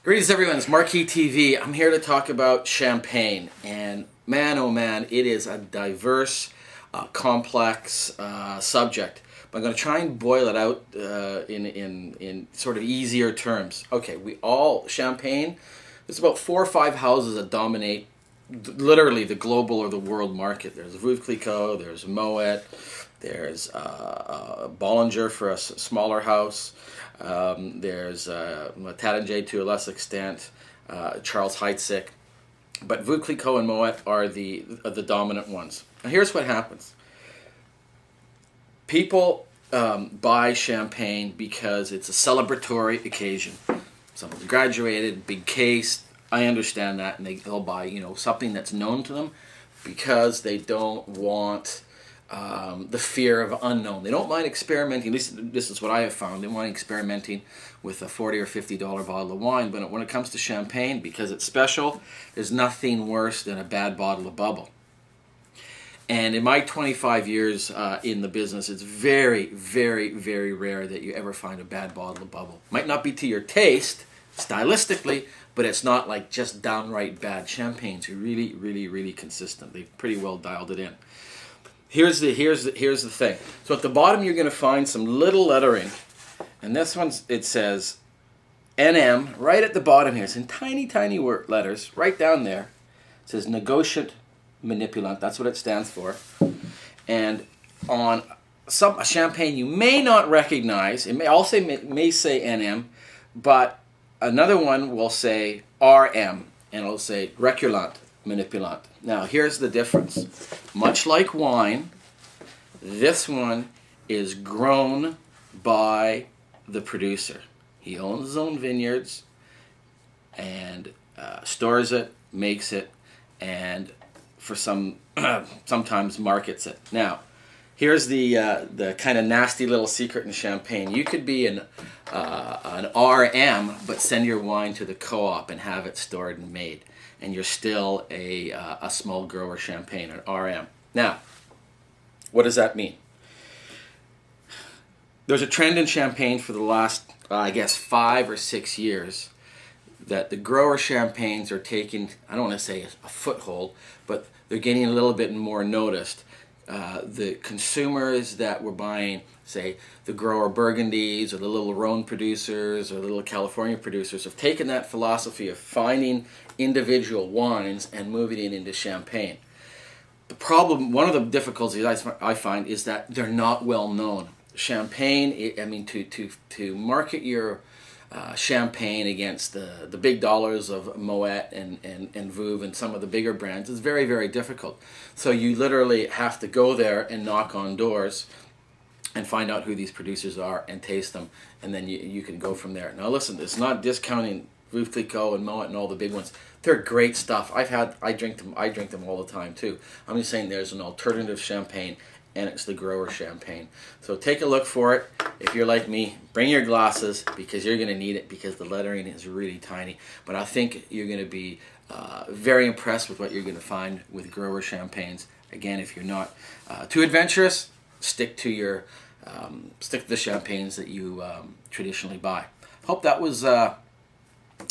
Greetings everyone, it's Marquee TV. I'm here to talk about champagne, and man oh man, it is a diverse, complex subject. But I'm going to try and boil it out in sort of easier terms. Okay, champagne, there's about 4 or 5 houses that dominate literally the global or the world market. There's Veuve Clicquot, there's Moet, there's Bollinger for a smaller house. There's Taittinger to a less extent, Charles Heidsieck, but Veuve Clicquot and Moet are the dominant ones. Now here's what happens. People buy champagne because it's a celebratory occasion. Someone's graduated, big case. I understand that, and they'll buy something that's known to them because they don't want the fear of unknown. They don't mind experimenting. At least this is what I have found. They don't mind experimenting with a $40 or $50 bottle of wine. But when it comes to champagne, because it's special, there's nothing worse than a bad bottle of bubble. And in my 25 years in the business, it's very, very, very rare that you ever find a bad bottle of bubble. Might not be to your taste, stylistically, but it's not like just downright bad. Champagnes are really, really, really consistent. They've pretty well dialed it in. Here's the thing. So at the bottom you're going to find some little lettering, and this one it says NM right at the bottom here. It's in tiny, tiny letters right down there. It says Negociant Manipulant. That's what it stands for. And on a champagne you may not recognize, it may also may say NM, but another one will say RM, and it'll say Reculant Manipulant. Now here's the difference. Much like wine, this one is grown by the producer. He owns his own vineyards and stores it, makes it, and for sometimes markets it. Now, here's the kind of nasty little secret in champagne. You could be an RM, but send your wine to the co-op and have it stored and made, and you're still a small grower champagne, an RM. Now, what does that mean? There's a trend in champagne for the last, I guess, 5 or 6 years that the grower champagnes are taking, I don't want to say a foothold, but they're getting a little bit more noticed. The consumers that were buying, say, the grower Burgundies or the little Rhone producers or the little California producers have taken that philosophy of finding individual wines and moving it into champagne. The problem, one of the difficulties I find is that they're not well known. Champagne, I mean, to market your champagne against the big dollars of Moet and Veuve and some of the bigger brands is very, very difficult. So you literally have to go there and knock on doors and find out who these producers are and taste them, and then you can go from there. Now listen, it's not discounting Veuve Clicquot and Moet and all the big ones. They're great stuff. I drink them all the time too. I'm just saying there's an alternative champagne, and it's the grower champagne. So take a look for it. If you're like me, bring your glasses because you're going to need it because the lettering is really tiny. But I think you're going to be very impressed with what you're going to find with grower champagnes. Again, if you're not too adventurous, stick to the champagnes that you traditionally buy. Hope that was a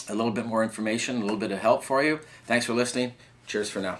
little bit more information, a little bit of help for you. Thanks for listening. Cheers for now.